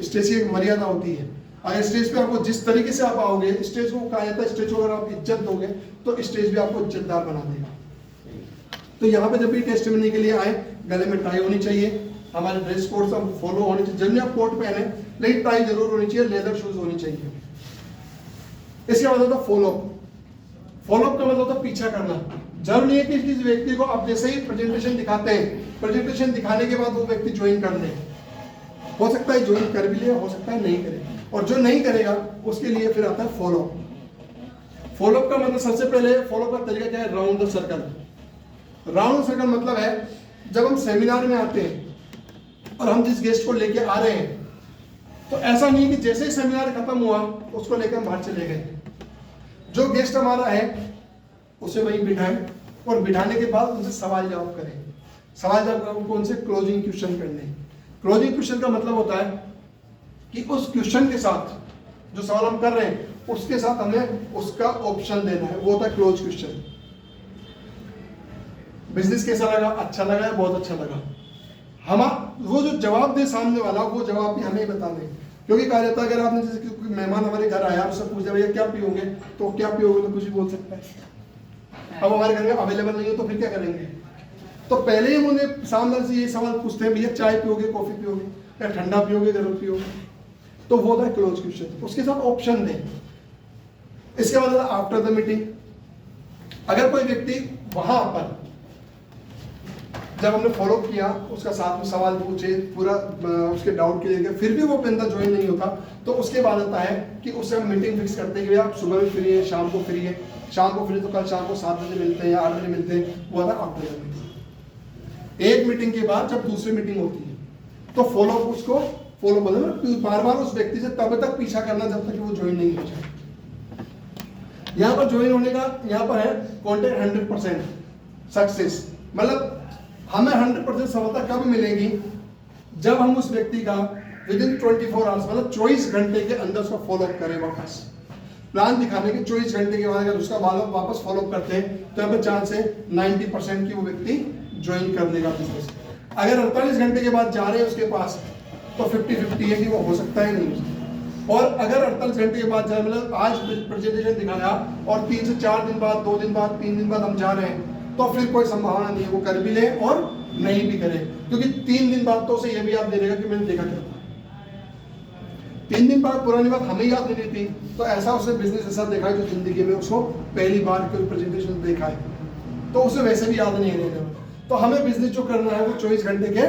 स्टेज की एक मर्यादा होती है। अगर स्टेज पे आपको जिस तरीके से आप आओगे, स्टेज को कहा जाता है, स्टेज को अगर आप इज्जत दोगे तो स्टेज भी आपको इज्जतदार बना देगा। तो यहाँ पे जब भी टेस्टिमनी के लिए आए, गले में टाई होनी चाहिए, हमारे ड्रेस कोड सब फॉलो होने चाहिए। जब आप कोट पहने लेकिन टाई जरूर होनी चाहिए, लेदर शूज होनी चाहिए। इसके बाद होता है फॉलोअप। फॉलोअप का मतलब होता है पीछा करना। जरूरी नहीं है कि किसी व्यक्ति को आप जैसे ही प्रेजेंटेशन दिखाते हैं, प्रेजेंटेशन दिखाने के बाद वो व्यक्ति ज्वाइन कर ले। हो सकता है ज्वाइन कर भी ले, हो सकता है नहीं करे, और जो नहीं करेगा उसके लिए फिर आता है फॉलोअप। फॉलोअप का मतलब सबसे पहले फॉलोअप का तरीका क्या है? Round the circle. Round circle मतलब है जब हम सेमिनार में आते हैं और हम जिस गेस्ट को लेके आ रहे हैं, तो ऐसा नहीं कि जैसे ही सेमिनार खत्म हुआ उसको लेकर हम बाहर चले गए। जो गेस्ट हमारा है उसे वहीं बिठाएं, और बिठाने के बाद उनसे सवाल जवाब करें। सवाल जवाब उनको उनसे क्लोजिंग क्वेश्चन करने। क्लोजिंग क्वेश्चन का मतलब होता है कि उस क्वेश्चन के साथ जो सवाल हम कर रहे हैं उसके साथ हमें उसका ऑप्शन देना है, वो होता है क्लोज क्वेश्चन। बिजनेस कैसा लगा? अच्छा लगा या बहुत अच्छा लगा? हम वो जो जवाब दे सामने वाला, वो जवाब भी हमें बताना है। क्योंकि कहा जाता है अगर आपने जैसे कोई मेहमान हमारे घर आया, उससे पूछ दिया भैया क्या पियोगे, तो क्या पियोगे तो कुछ भी बोल सकता है। अब हमारे घर में अवेलेबल नहीं हो तो फिर क्या करेंगे? तो पहले ही उन्हें सामने से ये सवाल पूछते हैं, भैया चाय पियोगे, कॉफी पियोगे, या ठंडा पियोगे, गर्म पियोगे? तो वो होता है क्लोज क्वेश्चन। उसके साथ ऑप्शन दें। इसके बाद आफ्टर द मीटिंग, अगर कोई व्यक्ति वहां पर जब हमने फॉलो किया, उसका साथ में सवाल पूछे, पूरा उसके डाउट क्लियर किया, फिर भी वो बंदा ज्वाइन नहीं होता, तो उसके बाद आता है कि उससे हम मीटिंग फिक्स करते हैं कि आप सुबह में फ्री है, शाम को फ्री है। शाम को फ्री तो कल शाम को 7 बजे मिलते हैं या 8 बजे मिलते हैं, वो आता है आफ्टर द मीटिंग। एक मीटिंग के बाद जब दूसरी मीटिंग होती है तो फॉलो उसको फॉलो मतलब बार बार उस व्यक्ति से तब तक पीछा करना जब तक वो ज्वाइन नहीं हो जाए। यहाँ पर ज्वाइन होने का यहाँ पर है कॉन्टेक्ट 100% सक्सेस। मतलब हमें 100% सफलता कब मिलेगी? जब हम उस व्यक्ति का विदिन 24 आवर्स मतलब 24 घंटे के अंदर उसका फॉलोअप करें। वापस प्लान दिखाने के 24 घंटे के बाद अगर उसका वापस फॉलोअप करते हैं तो यहाँ पर चांस है 90% की वो व्यक्ति ज्वाइन कर लेगा बिजनेस। अगर 48 घंटे के बाद जा रहे हैं उसके पास तो 50-50 है कि वो हो सकता है नहीं। और अगर 48 घंटे के बाद जाए, मतलब आज प्रेजेंटेशन दिखाया और 3 से 4 दिन बाद, 2 दिन बाद, 3 दिन बाद हम जा रहे हैं, तो फिर कोई संभावना नहीं है वो कर भी ले और नहीं भी करे। क्योंकि 3 दिन बाद तो उसे ये भी याद दे देगा कि मैंने देखा क्या था। 3 दिन बाद पुरानी बात हमें याद नहीं रहती, तो ऐसा उसने बिजनेस ऐसा देखा है जो जिंदगी में उसको पहली बार कोई प्रेजेंटेशन देखा है, तो उसे वैसे भी याद नहीं रहेगा। तो हमें बिजनेस जो करना है वो 24 घंटे के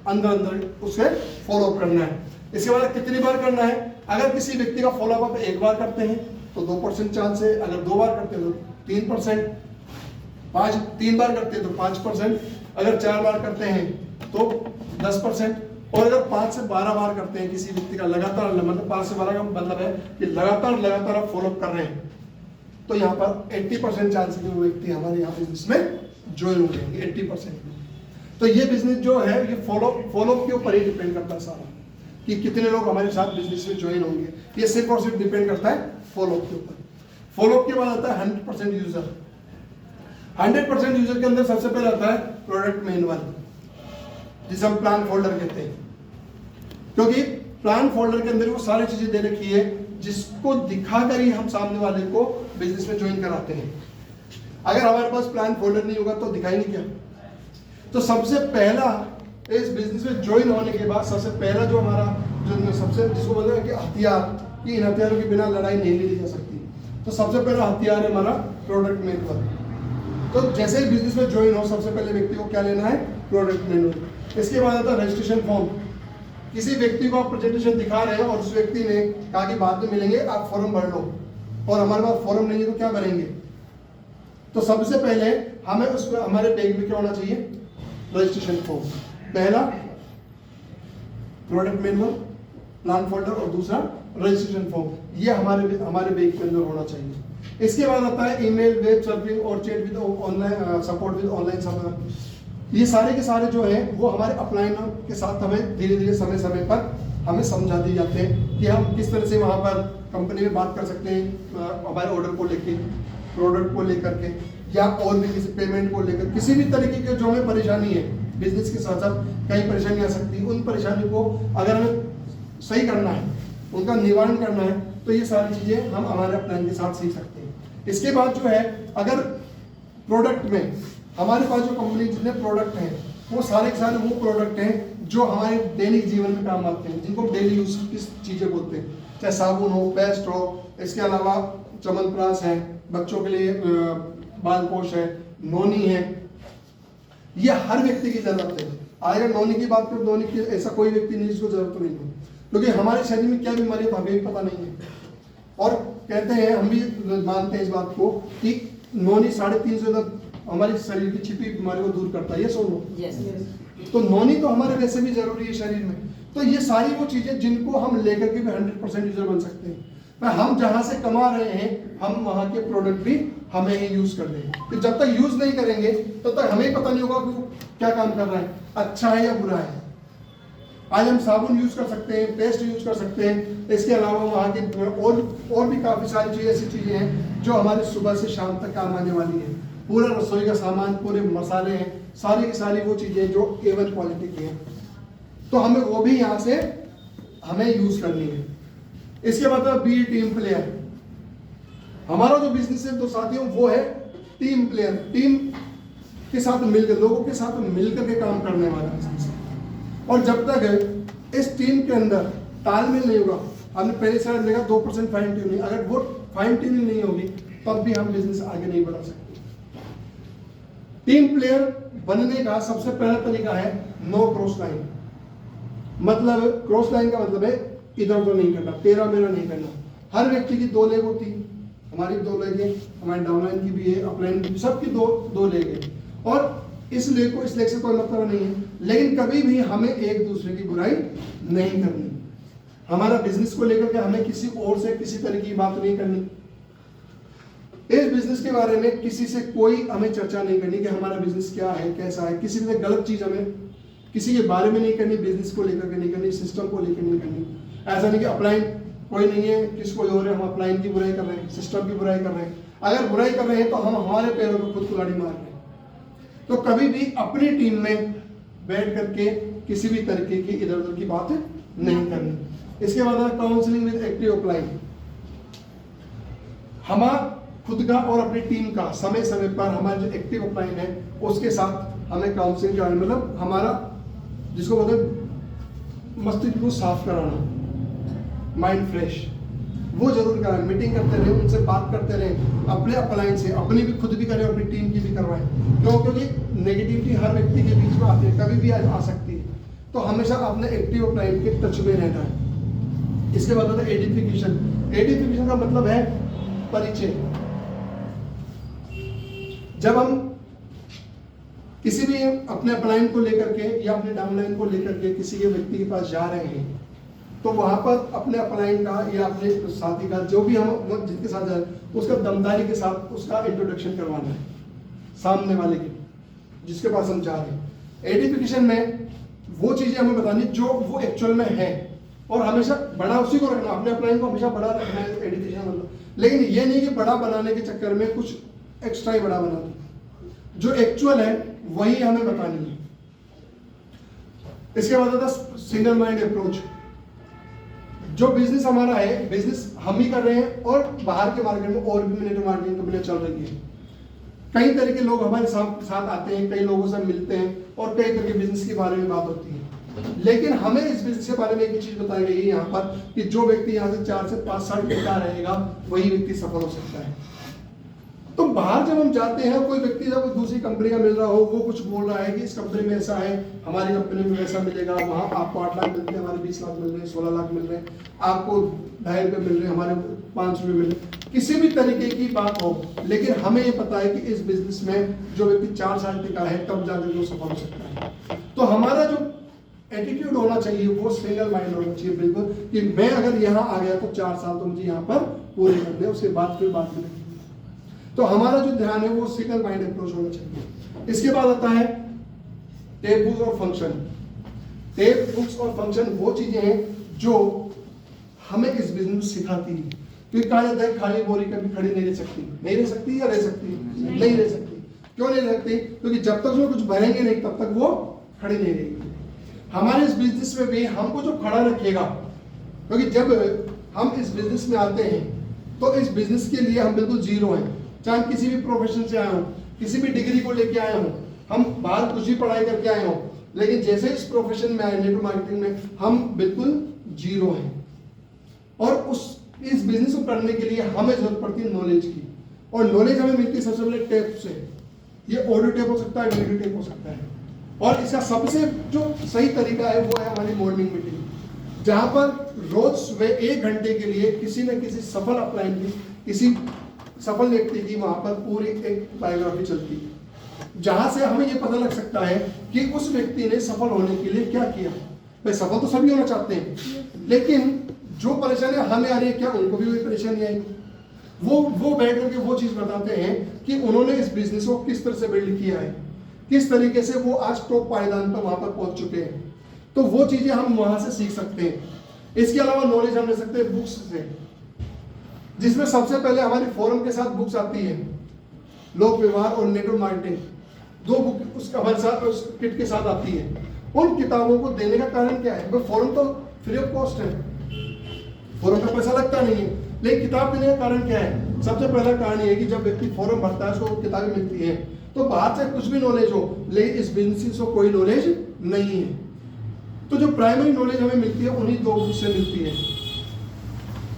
अंदर अंदर उसे फॉलोअप करना है। इसके बाद कितनी बार करना है? अगर किसी व्यक्ति का फॉलोअप आप 1 बार करते हैं तो 2% चांस है, अगर 2 बार करते हैं तो 3%, 3 बार करते हैं तो 5%, अगर 4 बार करते हैं तो 10%, और अगर 5 से 12 बार करते हैं किसी व्यक्ति का लगातार, मतलब 5 से 12 का मतलब है कि लगातार आप फॉलोअप कर रहे हैं, तो यहाँ पर 80% चांस है कि वो व्यक्ति हमारे यहाँ बिजनेस में ज्वाइन हो जाएंगे। 80%। तो ये बिजनेस जो है ये फॉलोअप के ऊपर ही डिपेंड करता है सारा, कि कितने लोग हमारे साथ बिजनेस में ज्वाइन होंगे। ये सिर्फ और सिर्फ डिपेंड करता है फॉलोअप के ऊपर। फॉलोअप के बाद आता है 100% यूजर। 100% यूजर के अंदर सबसे पहले आता है प्रोडक्ट मैनुअल, जिसे हम प्लान फोल्डर कहते हैं। क्योंकि प्लान फोल्डर के अंदर वो सारी चीजें दे रखी है जिसको दिखाकर ही हम सामने वाले को बिजनेस में ज्वाइन कराते हैं। अगर हमारे पास प्लान फोल्डर नहीं होगा तो दिखाएंगे क्या? तो सबसे पहला इस बिजनेस में ज्वाइन होने के बाद सबसे पहला जो हमारा जो सबसे जिसको बोलते हैं कि हथियार, कि इन हथियारों के बिना लड़ाई नहीं लड़ी जा सकती, तो सबसे पहला हथियार है हमारा प्रोडक्ट मैनुअल। तो जैसे ही बिजनेस में ज्वाइन हो सबसे पहले व्यक्ति को क्या लेना है? Product manual. इसके बाद आता है रजिस्ट्रेशन फॉर्म। किसी व्यक्ति को आप प्रेजेंटेशन दिखा रहे हैं और उस व्यक्ति ने कहा कि बाद में मिलेंगे, आप फॉर्म भर लो, और हमारे पास फॉर्म नहीं है तो क्या भरेंगे? तो सबसे पहले हमें उसमें हमारे बैग में क्या होना चाहिए? Registration form. पहला प्रोडक्ट मैनुअल, प्लान फोल्डर और दूसरा रजिस्ट्रेशन फॉर्म, ये हमारे बैग के अंदर होना चाहिए। इसके बाद आता है ईमेल, वेब सर्फिंग और chat with online support with online server. ये सारे के सारे जो है वो हमारे अपलाइनर के साथ हमें धीरे धीरे समय समय पर हमें समझा दिए जाते हैं कि हम किस तरह से वहाँ पर कंपनी में बात कर सकते हैं हमारे ऑर्डर को लेके, प्रोडक्ट को लेकर के, या और भी किसी पेमेंट को लेकर, किसी भी तरीके की जो हमें परेशानी है बिजनेस के साथ साथ कई परेशानी आ सकती है, उन परेशानियों को अगर हमें सही करना है, उनका निवारण करना है, तो ये सारी चीज़ें हम हमारे प्लान के साथ सीख सकते हैं। इसके बाद जो है अगर प्रोडक्ट में हमारे पास जो कंपनी जितने प्रोडक्ट हैं वो सारे के सारे वो प्रोडक्ट हैं जो हमारे दैनिक जीवन में काम आते हैं, जिनको डेली यूज की चीज़ें बोलते हैं, चाहे साबुन हो, पेस्ट हो, इसके अलावा च्यवनप्राश है, बच्चों के लिए बाल पोश है, नोनी है, ये हर व्यक्ति की जरूरत है। अगर नोनी की बात करें, नोनी की ऐसा कोई व्यक्ति नहीं जिसको जरूरत नहीं है, क्योंकि हमारे शरीर में क्या बीमारी है हमें भी पता नहीं है। और कहते हैं, हम भी मानते हैं इस बात को कि नोनी 3.5 हमारे शरीर की छिपी बीमारी को दूर करता है, ये सोनो। तो नोनी तो हमारे वैसे भी जरूरी है शरीर में। तो ये सारी वो चीजें जिनको हम लेकर के भी 100% यूजर बन सकते हैं। हम जहां से कमा रहे हैं हम वहां के प्रोडक्ट भी हमें ही यूज कर देंगे। तो जब तक यूज नहीं करेंगे तब तक हमें पता नहीं होगा कि क्या काम कर रहा है, अच्छा है या बुरा है। आज हम साबुन यूज कर सकते हैं, पेस्ट यूज कर सकते हैं, इसके अलावा वहाँ के और भी काफ़ी सारी चीज़ें ऐसी चीज़ें हैं जो हमारे सुबह से शाम तक काम आने वाली है। पूरा रसोई का सामान, पूरे मसाले हैं, सारी की सारी वो चीज़ें जो A1 क्वालिटी की हैं, तो हमें वो भी यहाँ से हमें यूज करनी है। इसके बाद बी टीम प्लेयर। हमारा जो बिजनेस है तो साथियों वो है टीम प्लेयर, टीम के साथ मिलकर, लोगों के साथ मिलकर के काम करने वाला बिजनेस है। और जब तक इस टीम के अंदर तालमेल नहीं होगा, हमने पहले साइड देखा 2% फाइन ट्यूनिंग, अगर वो फाइन ट्यूनिंग नहीं होगी तब भी हम बिजनेस आगे नहीं बढ़ा सकते। टीम प्लेयर बनने का सबसे पहला तरीका है नो क्रॉस लाइन। मतलब क्रॉस लाइन का मतलब है इधर उधर नहीं करना, तेरा मेरा नहीं करना। हर व्यक्ति की 2 लेग होती है, हमारी 2 लेग है, हमारी डाउनलाइन की भी है, अपलाइन की भी, सबकी दो लेग है। और इस लेग को इस लेग से कोई मतलब नहीं है, लेकिन कभी भी हमें एक दूसरे की बुराई नहीं करनी। हमारा बिजनेस को लेकर के हमें किसी और से किसी तरह की बात नहीं करनी। इस बिजनेस के बारे में किसी से कोई हमें चर्चा नहीं करनी कि हमारा बिजनेस क्या है, कैसा है। किसी से गलत चीज हमें किसी के बारे में नहीं करनी, बिजनेस को लेकर के नहीं करनी, सिस्टम को लेकर नहीं करनी। ऐसा नहीं कि अपलाइन कोई नहीं है, किस कोई और है, हम अपलाइन की बुराई कर रहे हैं, सिस्टम की बुराई कर रहे हैं। अगर बुराई कर रहे हैं तो हम हमारे पैरों पर खुद कुल्हाड़ी मार रहे हैं। तो कभी भी अपनी टीम में बैठ करके किसी भी तरीके की इधर उधर की बात नहीं करनी। इसके बाद काउंसलिंग विद एक्टिव अपलाइन। हम खुद का और अपनी टीम का समय समय पर हमारा जो एक्टिव अपलाइन है उसके साथ हमें काउंसलिंग कराना, मतलब हमारा जिसको बोलते हैं मस्तिष्क को साफ कराना, माइंड फ्रेश, वो जरूर कराएं। मीटिंग करते रहे, उनसे बात करते रहे, अपने अपलाइन से, अपनी भी खुद भी करें, अपनी टीम की भी करवाएं। क्यों? क्योंकि नेगेटिविटी हर व्यक्ति के बीच में आती है, कभी भी आ सकती है। तो हमेशा अपने एक्टिव अपलाइन के टच में रहना है। इसके बाद होता है एडिफिकेशन। एडिफिकेशन का मतलब है परिचय। जब हम किसी भी अपने अपलाइन को लेकर के या अपने डाउनलाइन को लेकर के किसी के व्यक्ति के पास जा रहे हैं तो वहां पर अपने अपलाइन का या अपने साथी का, जो भी हम जिसके साथ जा रहे हैं, उसका दमदारी के साथ उसका इंट्रोडक्शन करवाना है सामने वाले के, जिसके पास हम जा रहे हैं। एडिफिकेशन में वो चीजें हमें बतानी जो वो एक्चुअल में है, और हमेशा बड़ा उसी को रखना, अपने अपलाइन को हमेशा बड़ा रखना है एडिफिकेशन मतलब। लेकिन ये नहीं कि बड़ा बनाने के चक्कर में कुछ एक्स्ट्रा ही बड़ा बना दो, जो एक्चुअल है वही हमें बतानी है। इसके बाद आता है सिंगल माइंड अप्रोच। जो बिजनेस हमारा है, बिजनेस हम ही कर रहे हैं और बाहर के मार्केट में और भी नेटवर्क मार्केटिंग कंपनियां चल रही है। कई तरह के लोग हमारे साथ आते हैं, कई लोगों से मिलते हैं और कई तरह के बिजनेस के बारे में बात होती है। लेकिन हमें इस बिजनेस के बारे में एक चीज बताई गई है यहाँ पर कि जो व्यक्ति यहाँ से 4 से 5 साल टिका रहेगा वही व्यक्ति सफल हो सकता है। तो बाहर जब हम जाते हैं, कोई व्यक्ति जब दूसरी कंपनी का मिल रहा हो, वो कुछ बोल रहा है कि इस कंपनी में ऐसा है, हमारी कंपनी में वैसा मिलेगा, वहाँ आपको 8 लाख मिलते हैं, हमारे 20 लाख मिल रहे हैं, 16 लाख मिल रहे हैं, आपको 2.5 रुपये मिल रहे हैं, हमारे 5 रुपये मिल रहे हैं, किसी भी तरीके की बात हो। लेकिन हमें ये पता है कि इस बिजनेस में जो व्यक्ति 4 साल टिका है तब जाकर वो सफल हो सकता है। तो हमारा जो एटीट्यूड होना चाहिए, वो सिंगल माइंड होना चाहिए बिल्कुल, कि मैं अगर यहाँ आ गया तो 4 साल तो मुझे यहाँ पर पूरे करने, उसके बाद फिर बात करेंगे। तो हमारा जो ध्यान है वो सिंगल माइंड अप्रोच होना चाहिए। इसके बाद आता है टेप बुक्स और फंक्शन। टेप बुक्स और फंक्शन वो चीजें हैं जो हमें इस बिजनेस सिखाती है, क्योंकि कहा जाता है खाली बोरी कभी खड़ी नहीं रह सकती। नहीं रह सकती या रह सकती? नहीं रह सकती। क्यों नहीं रह सकती? क्योंकि जब तक उसमें कुछ भरेंगे नहीं तब तक वो खड़ी नहीं रहेगी। हमारे इस बिजनेस में भी हमको जो खड़ा रखेगा, क्योंकि जब हम इस बिजनेस में आते हैं तो इस बिजनेस के लिए हम बिल्कुल जीरो हैं, चाहे किसी भी प्रोफेशन से आए हो, किसी भी डिग्री को लेके आए हो, हम बाहर कुछ भी पढ़ाई करके आए हो, लेकिन जैसे इस प्रोफेशन में आए नेटवर्क मार्केटिंग में, हम बिल्कुल जीरो हैं। और इस बिजनेस को करने के लिए हमें जरूरत पड़ती है नॉलेज की, और नॉलेज हमें मिलती है सबसे पहले टेप से। ये ऑडियो टेप हो सकता है, वीडियो टेप हो सकता है, और इसका सबसे जो सही तरीका है वो है हमारी मॉर्निंग मीटिंग, जहां पर रोज सुबह 1 घंटे के लिए किसी न किसी सफल अपलाइन की, किसी सफल व्यक्ति की वहां पर पूरी एक बायोग्राफी चलती है, जहां से हमें ये पता लग सकता है कि उस व्यक्ति ने सफल होने के लिए क्या किया। भाई सफल तो सभी होना चाहते हैं, लेकिन जो परेशानी हमें आ रही है क्या उनको भी वही परेशानी आएगी। वो बैठ करके वो चीज बताते हैं कि उन्होंने इस बिजनेस को किस तरह से बिल्ड किया है, किस तरीके से वो आज टॉप पायदान पर वहां पर पहुंच चुके हैं। तो वो चीजें हम वहां से सीख सकते हैं। इसके अलावा नॉलेज हम ले सकते हैं बुक्स से, जिसमें सबसे पहले हमारी फोरम के साथ बुक्स आती है, लोक व्यवहार और नेटवर्क मार्केटिंग, 2 बुक उसका हमारे साथ उस किट के साथ आती है। उन किताबों को देने का कारण क्या है? फोरम तो फ्री ऑफ कॉस्ट है, फोरम का पैसा लगता नहीं है, लेकिन किताब देने का कारण क्या है? सबसे पहला कारण ये है कि जब व्यक्ति फॉर्म भरता है उसको किताबें मिलती है, तो बाहर से कुछ भी नॉलेज हो, लेकिन इस बिजनेस को कोई नॉलेज नहीं है, तो जो प्राइमरी नॉलेज हमें मिलती है उन्हीं 2 बुक्स से मिलती है।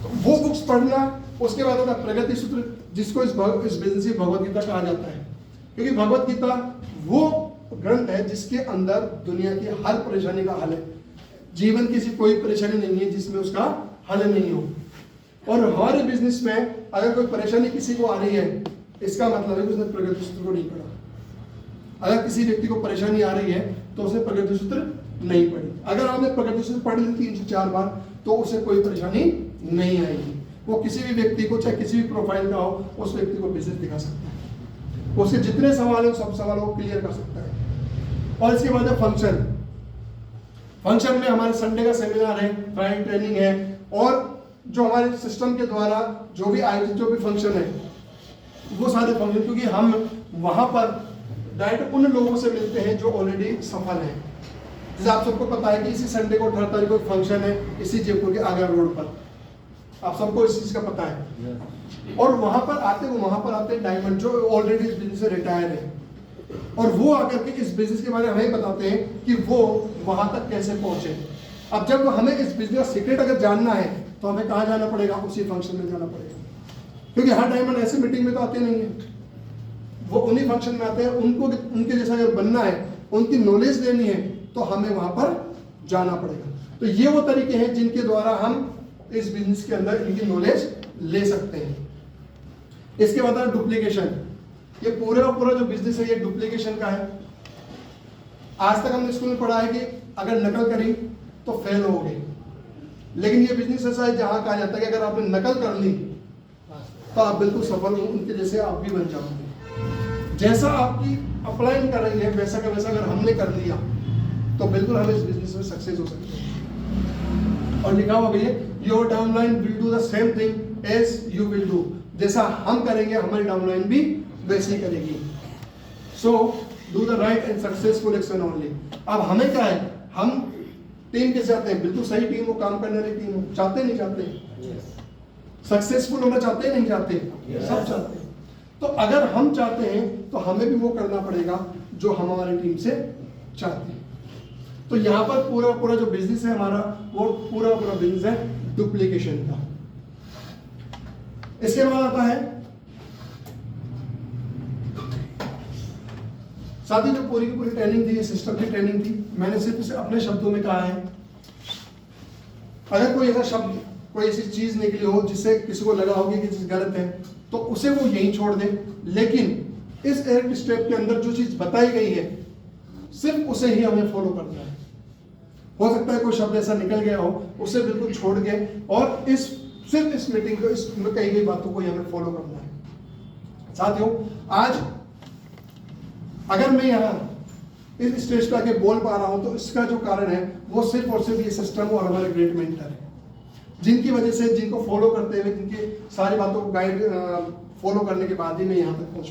तो वो बुक्स पढ़ना। उसके बाद होता है प्रगति सूत्र, जिसको इस बिजनेस की भगवत गीता कहा जाता है, क्योंकि भगवत गीता वो ग्रंथ है जिसके अंदर दुनिया की हर परेशानी का हल है। जीवन की ऐसी कोई परेशानी नहीं है जिसमें उसका हल नहीं हो। और हमारे बिजनेस में अगर कोई परेशानी किसी को आ रही है, इसका मतलब है कि उसने प्रगति सूत्र को नहीं पढ़ा। अगर किसी व्यक्ति को परेशानी आ रही है तो उसने प्रगति सूत्र नहीं पढ़ी। अगर आपने प्रगति सूत्र पढ़ ली 3 से 4 बार तो उसे कोई परेशानी नहीं आएगी। वो किसी भी व्यक्ति को, चाहे किसी भी प्रोफाइल का हो, उस व्यक्ति को बिजनेस दिखा सकता है। उसके जितने सवाल है सब सवालों को क्लियर कर सकता है। और इसके बाद है फंक्शन। फंक्शन में हमारे संडे का सेमिनार है, फ्राइडे ट्रेनिंग है, और जो हमारे सिस्टम के द्वारा जो भी आयोजित जो भी फंक्शन है वो सारे फंक्शन, क्योंकि हम वहां पर डायरेक्ट उन लोगों से मिलते हैं जो ऑलरेडी सफल हैं। जैसे आप सबको पता है कि इसी संडे को 18 तारीख को फंक्शन है इसी जयपुर के आगरा रोड पर, आप सबको इस चीज का पता है। और वहां पर आते डायमंड जो ऑलरेडी इस बिजनेस से रिटायर है, और वो आकर के इस बिजनेस के बारे में हमें बताते हैं कि वो वहां तक कैसे पहुंचे। अब जब हमें इस बिजनेस का सीक्रेट अगर जानना है तो हमें कहाँ जाना पड़ेगा? उसी फंक्शन में जाना पड़ेगा, क्योंकि हर डायमंड ऐसे मीटिंग में तो आते नहीं है, वो उन्हीं फंक्शन में आते हैं। उनको उनके जैसा अगर बनना है, उनकी नॉलेज लेनी है, तो हमें वहां पर जाना पड़ेगा। तो ये वो तरीके हैं जिनके द्वारा हम इस बिजनेस के अंदर इनकी नॉलेज ले सकते हैं। इसके बाद डुप्लीकेशन। ये पूरा जो बिजनेस है ये डुप्लीकेशन का है। आज तक हमने स्कूल में पढ़ा है कि अगर नकल करी तो फेल हो गई, लेकिन ये बिजनेस ऐसा है जहां कहा जाता है कि अगर आपने नकल कर ली तो आप बिल्कुल सफल हो, उनके जैसे आप भी बन जाओगे। जैसा आपकी अपलाइन कर रही है वैसा का वैसा अगर हमने कर लिया तो बिल्कुल हम इस बिजनेस में सक्सेस हो सकते हैं। और लिखा हुआ भैया, your downline will do the same thing as you will do. जैसा हम करेंगे हमारी डाउनलाइन भी वैसे ही करेगी। So do the right and successful action only. अब हमें क्या है, हम टीम के चाहते हैं, बिल्कुल सही टीम हो, काम करने वाली टीम हो, चाहते नहीं चाहते? सक्सेसफुल होना चाहते हैं नहीं चाहते? सब चाहते हैं। तो अगर हम चाहते हैं तो हमें भी वो करना पड़ेगा जो हम हमारी टीम से चाहते हैं। तो यहाँ पर पूरा जो बिजनेस है हमारा, वो पूरा बिजनेस है डुप्लीकेशन का। इसके बाद आता है साथ ही जो पूरी की पूरी ट्रेनिंग थी, सिस्टम की ट्रेनिंग थी, मैंने सिर्फ इसे अपने शब्दों में कहा है। अगर कोई ऐसा शब्द, कोई ऐसी चीज निकली हो जिससे किसी को लगा होगी कि चीज गलत है, तो उसे वो यहीं छोड़ दे। लेकिन इस 8 स्टेप के अंदर जो चीज बताई गई है सिर्फ उसे ही हमें फॉलो करना है। हो सकता है कोई शब्द ऐसा निकल गया हो, उसे बिल्कुल छोड़ के और सिर्फ इस मीटिंग को, इस कही गई बातों को हमें फॉलो करना है। साथियों, आज अगर मैं यहाँ इस स्टेज पे आके बोल पा रहा हूँ तो इसका जो कारण है वो सिर्फ और सिर्फ ये सिस्टम और हमारे ग्रेट मेंटर है, जिनकी वजह से, जिनको फॉलो करते हुए, जिनकी सारी बातों को गाइड फॉलो करने के बाद ही मैं यहाँ तक पहुँच